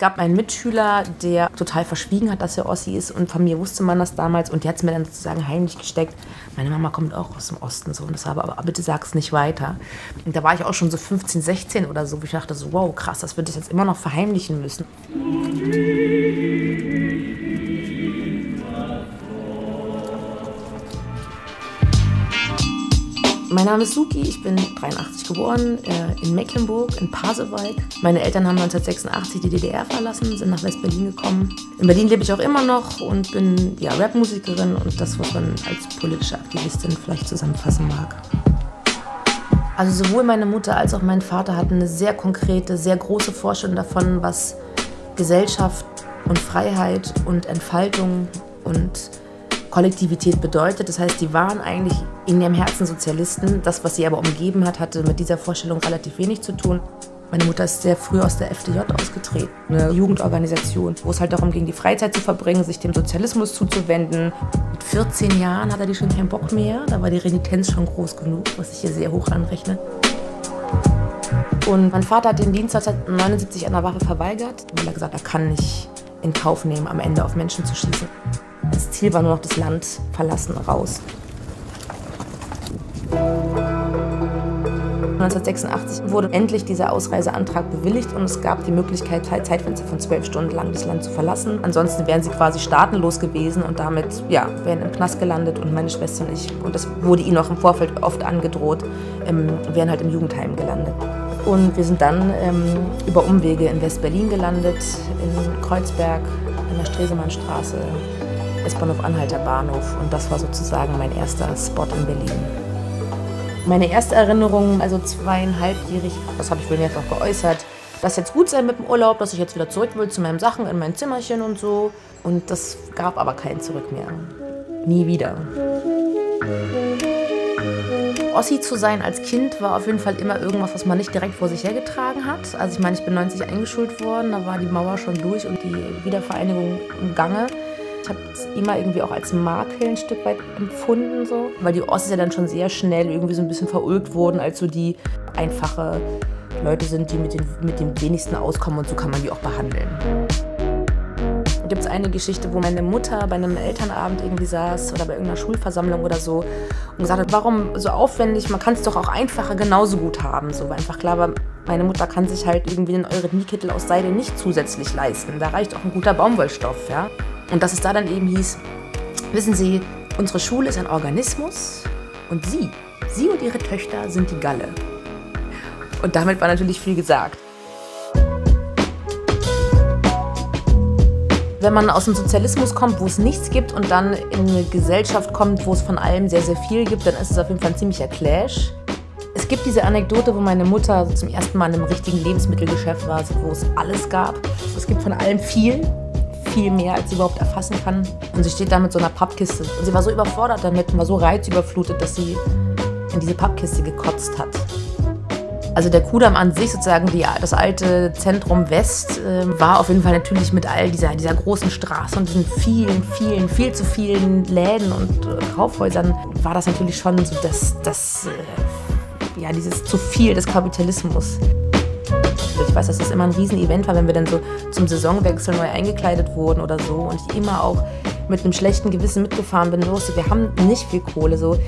gab einen Mitschüler, der total verschwiegen hat, dass er Ossi ist, und von mir wusste man das damals, und der hat es mir dann sozusagen heimlich gesteckt. Meine Mama kommt auch aus dem Osten, so, und das aber bitte sag's nicht weiter. Und da war ich auch schon so 15, 16 oder so, wo ich dachte so, wow, krass, das würde ich jetzt immer noch verheimlichen müssen. Mein Name ist Suki, ich bin 83 geboren, in Mecklenburg, in Pasewalk. Meine Eltern haben 1986 die DDR verlassen, sind nach West-Berlin gekommen. In Berlin lebe ich auch immer noch und bin ja, Rapmusikerin und das, was man als politische Aktivistin vielleicht zusammenfassen mag. Also sowohl meine Mutter als auch mein Vater hatten eine sehr konkrete, sehr große Vorstellung davon, was Gesellschaft und Freiheit und Entfaltung und Kollektivität bedeutet. Das heißt, die waren eigentlich in ihrem Herzen Sozialisten. Das, was sie aber umgeben hat, hatte mit dieser Vorstellung relativ wenig zu tun. Meine Mutter ist sehr früh aus der FDJ ausgetreten, eine Jugendorganisation, wo es halt darum ging, die Freizeit zu verbringen, sich dem Sozialismus zuzuwenden. Mit 14 Jahren hatte die schon keinen Bock mehr, da war die Renitenz schon groß genug, was ich hier sehr hoch anrechne. Und mein Vater hat den Dienst 1979 an der Waffe verweigert, weil er gesagt hat, er kann nicht in Kauf nehmen, am Ende auf Menschen zu schießen. Das Ziel war nur noch das Land verlassen, raus. 1986 wurde endlich dieser Ausreiseantrag bewilligt und es gab die Möglichkeit, Zeitfenster von 12 Stunden lang das Land zu verlassen. Ansonsten wären sie quasi staatenlos gewesen und damit ja, wären im Knast gelandet, und meine Schwester und ich, und das wurde ihnen auch im Vorfeld oft angedroht, wären halt im Jugendheim gelandet. Und wir sind dann über Umwege in West-Berlin gelandet, in Kreuzberg, in der Stresemannstraße, S-Bahnhof Anhalter Bahnhof, und das war sozusagen mein erster Spot in Berlin. Meine erste Erinnerung, also 2,5-jährig, das habe ich wohl mehrfach geäußert, dass jetzt gut sei mit dem Urlaub, dass ich jetzt wieder zurück will zu meinen Sachen in mein Zimmerchen und so. Und das gab aber kein Zurück mehr. Nie wieder. Ossi zu sein als Kind war auf jeden Fall immer irgendwas, was man nicht direkt vor sich hergetragen hat. Also ich meine, ich bin 90 eingeschult worden, da war die Mauer schon durch und die Wiedervereinigung im Gange. Ich habe es immer irgendwie auch als Makel ein Stück weit empfunden, so. Weil die Ossis ja dann schon sehr schnell irgendwie so ein bisschen verulgt wurden, als so die einfache Leute sind, die mit dem wenigsten auskommen, und so kann man die auch behandeln. Da gibt es eine Geschichte, wo meine Mutter bei einem Elternabend irgendwie saß oder bei irgendeiner Schulversammlung oder so und gesagt hat, warum so aufwendig, man kann es doch auch einfacher genauso gut haben. So, weil einfach klar war, meine Mutter kann sich halt irgendwie einen Eurythmiekittel aus Seide nicht zusätzlich leisten. Da reicht auch ein guter Baumwollstoff, ja. Und dass es da dann eben hieß, wissen Sie, unsere Schule ist ein Organismus und Sie und Ihre Töchter sind die Galle. Und damit war natürlich viel gesagt. Wenn man aus dem Sozialismus kommt, wo es nichts gibt, und dann in eine Gesellschaft kommt, wo es von allem sehr, sehr viel gibt, dann ist es auf jeden Fall ein ziemlicher Clash. Es gibt diese Anekdote, wo meine Mutter zum ersten Mal in einem richtigen Lebensmittelgeschäft war, wo es alles gab. Es gibt von allem viel mehr, als sie überhaupt erfassen kann. Und sie steht da mit so einer Pappkiste. Und sie war so überfordert damit und war so reizüberflutet, dass sie in diese Pappkiste gekotzt hat. Also der Kudamm an sich, sozusagen das alte Zentrum West, war auf jeden Fall natürlich mit all dieser großen Straße und diesen viel zu vielen Läden und Kaufhäusern, war das natürlich schon so dieses zu viel des Kapitalismus. Ich weiß, dass das immer ein Riesen-Event war, wenn wir dann so zum Saisonwechsel neu eingekleidet wurden oder so, und ich immer auch mit einem schlechten Gewissen mitgefahren bin. Wir haben nicht viel Kohle. So.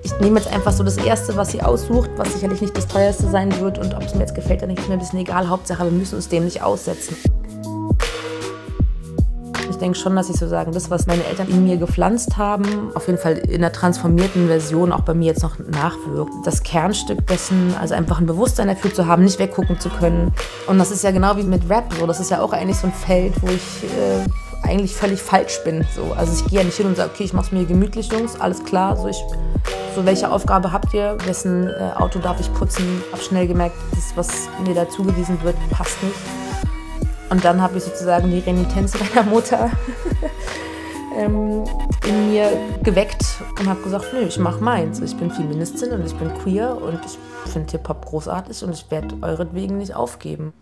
Ich nehme jetzt einfach so das Erste, was sie aussucht, was sicherlich nicht das teuerste sein wird, und ob es mir jetzt gefällt oder nicht, ist mir ein bisschen egal. Hauptsache, wir müssen uns dem nicht aussetzen. Ich denke schon, dass ich sozusagen das, was meine Eltern in mir gepflanzt haben, auf jeden Fall in einer transformierten Version auch bei mir jetzt noch nachwirkt. Das Kernstück dessen, also einfach ein Bewusstsein dafür zu haben, nicht weggucken zu können. Und das ist ja genau wie mit Rap so. Das ist ja auch eigentlich so ein Feld, wo ich eigentlich völlig falsch bin. So. Also ich gehe ja nicht hin und sage, okay, ich mach's mir gemütlich, Jungs, alles klar. So, welche Aufgabe habt ihr? Wessen Auto darf ich putzen? Hab schnell gemerkt, das, was mir da zugewiesen wird, passt nicht. Und dann habe ich sozusagen die Renitenz meiner Mutter in mir geweckt und habe gesagt, nö, ich mache meins. Ich bin Feministin und ich bin queer und ich finde Hip-Hop großartig und ich werde euretwegen nicht aufgeben.